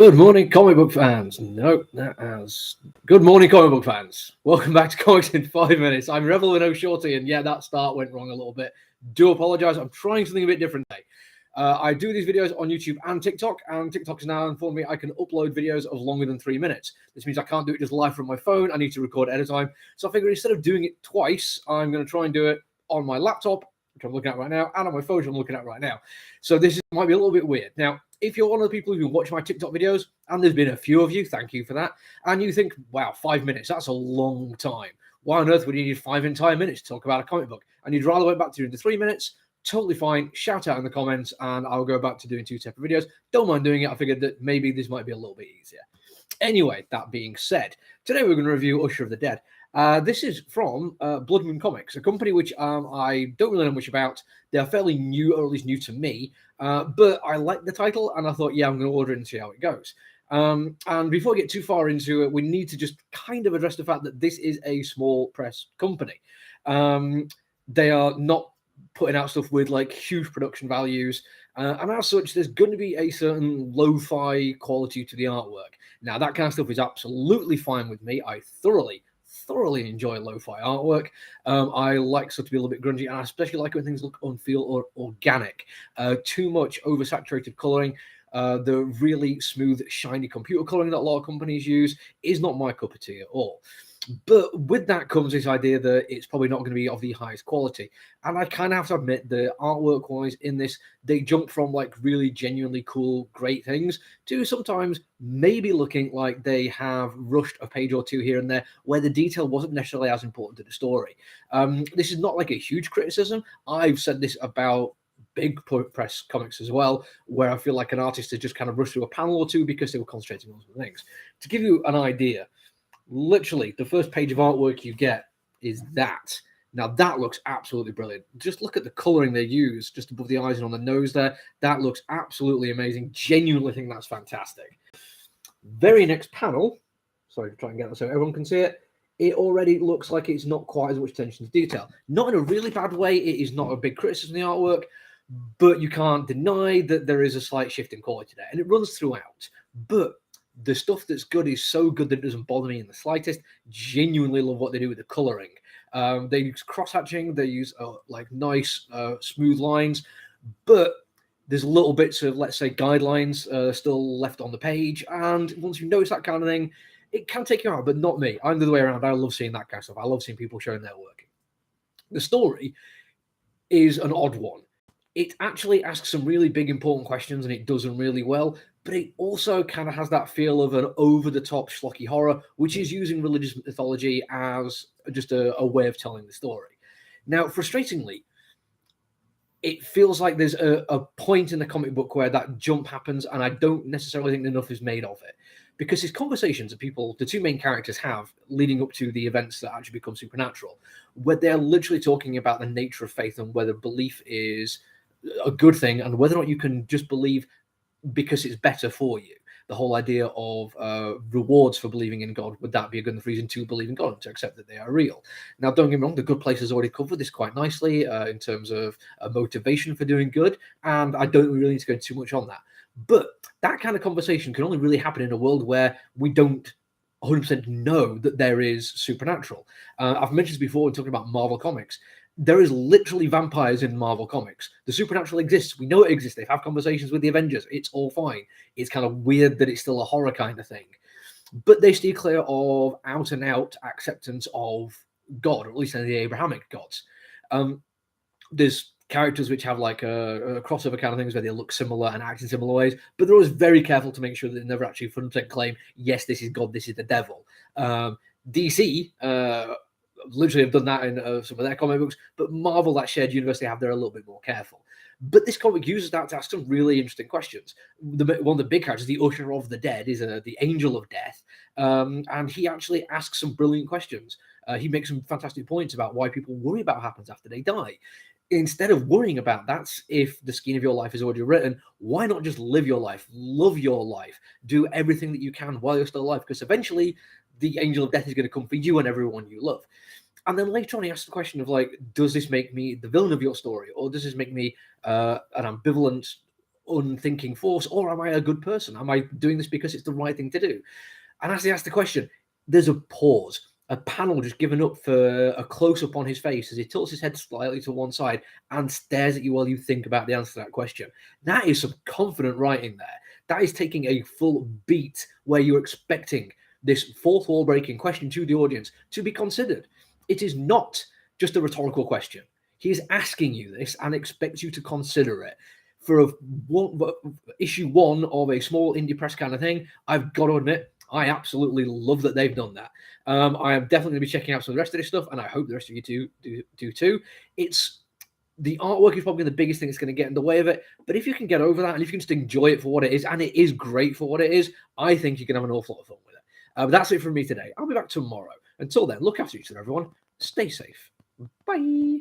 Good morning, comic book fans. No, that has. Good morning, comic book fans. Welcome back to Comics in 5 Minutes. I'm Revel with no shorty, and yeah, that start went wrong a little bit. Do apologize. I'm trying something a bit different today. I do these videos on YouTube and TikTok, and TikTok's now informed me I can upload videos of longer than 3 minutes. This means I can't do it just live from my phone. I need to record ahead of time. So I figured instead of doing it twice, I'm going to try and do it on my laptop, which I'm looking at right now, and on my phone, which I'm looking at right now. So might be a little bit weird. Now, if you're one of the people who watch my TikTok videos, and there's been a few of you, thank you for that, and you think, wow, 5 minutes, that's a long time. Why on earth would you need 5 entire minutes to talk about a comic book? And you'd rather went back to doing the 3 minutes? Totally fine. Shout out in the comments, and I'll go back to doing 2 separate videos. Don't mind doing it. I figured that maybe this might be a little bit easier. Anyway, that being said, today we're going to review Usher of the Dead. This is from Blood Moon Comics, a company which I don't really know much about. They're fairly new, or at least new to me, but I like the title, and I thought, yeah, I'm going to order it and see how it goes. And before we get too far into it, we need to just kind of address the fact that this is a small press company. They are not putting out stuff with like huge production values, and as such, there's going to be a certain lo-fi quality to the artwork. Now, that kind of stuff is absolutely fine with me. I thoroughly enjoy lo-fi artwork. I like stuff to be a little bit grungy, and I especially like when things look unfeel or organic. Too much oversaturated coloring, the really smooth, shiny computer coloring that a lot of companies use is not my cup of tea at all. But with that comes this idea that it's probably not going to be of the highest quality. And I kind of have to admit, the artwork wise in this, they jump from like really genuinely cool, great things to sometimes maybe looking like they have rushed a page or two here and there where the detail wasn't necessarily as important to the story. This is not like a huge criticism. I've said this about big press comics as well, where I feel like an artist has just kind of rushed through a panel or two because they were concentrating on some things. To give you an idea, literally the first page of artwork you get is that. Now that looks absolutely brilliant. Just look at the coloring they use just above the eyes and on the nose there. That looks absolutely amazing. Genuinely think that's fantastic. Very next panel, sorry to try and get that so everyone can see it. It already looks like it's not quite as much attention to detail. Not in a really bad way. It is not a big criticism of the artwork, but you can't deny that there is a slight shift in quality there, and it runs throughout. But the stuff that's good is so good that it doesn't bother me in the slightest. Genuinely love what they do with the coloring. They use cross-hatching. They use like nice, smooth lines, but there's little bits of, let's say, guidelines still left on the page. And once you notice that kind of thing, it can take you out, but not me. I'm the other way around. I love seeing that kind of stuff. I love seeing people showing their work. The story is an odd one. It actually asks some really big, important questions, and it does them really well. But it also kind of has that feel of an over-the-top schlocky horror, which is using religious mythology as just a way of telling the story. Now, frustratingly, it feels like there's a point in the comic book where that jump happens, and I don't necessarily think enough is made of it. Because it's conversations that the two main characters have leading up to the events that actually become supernatural, where they're literally talking about the nature of faith and whether belief is a good thing and whether or not you can just believe because it's better for you. The whole idea of rewards for believing in God, would that be a good enough reason to believe in God and to accept that they are real? Now, don't get me wrong, The Good Place has already covered this quite nicely in terms of motivation for doing good, and I don't really need to go too much on that. But that kind of conversation can only really happen in a world where we don't 100% know that there is supernatural. I've mentioned this before when talking about Marvel Comics. There is literally vampires in Marvel Comics. The supernatural exists. We know it exists. They have conversations with the Avengers. It's all fine. It's kind of weird that it's still a horror kind of thing. But they stay clear of out-and-out acceptance of God, or at least in the Abrahamic gods. There's characters which have like a crossover kind of things where they look similar and act in similar ways, but they're always very careful to make sure that they never actually 100% claim, yes, this is God, this is the devil. DC literally have done that in some of their comic books, but Marvel, that shared universe they have, they're a little bit more careful. But this comic uses that to ask some really interesting questions. One of the big characters, the Usher of the Dead, is the Angel of Death, and he actually asks some brilliant questions. He makes some fantastic points about why people worry about what happens after they die. Instead of worrying about that, if the skin of your life is already written, why not just live your life, love your life, do everything that you can while you're still alive? Because eventually the Angel of Death is going to come for you and everyone you love. And then later on, he asks the question of like, does this make me the villain of your story, or does this make me an ambivalent, unthinking force, or am I a good person? Am I doing this because it's the right thing to do? And as they ask the question, there's a pause, a panel just given up for a close-up on his face as he tilts his head slightly to one side and stares at you while you think about the answer to that question. That is some confident writing there. That is taking a full beat where you're expecting this fourth wall breaking question to the audience to be considered. It is not just a rhetorical question. He is asking you this and expects you to consider it. For issue one of a small indie press kind of thing, I've got to admit, I absolutely love that they've done that. I am definitely going to be checking out some of the rest of this stuff, and I hope the rest of you do too. The artwork is probably the biggest thing that's going to get in the way of it. But if you can get over that, and if you can just enjoy it for what it is, and it is great for what it is, I think you can have an awful lot of fun with it. But that's it from me today. I'll be back tomorrow. Until then, look after each other, everyone. Stay safe. Bye.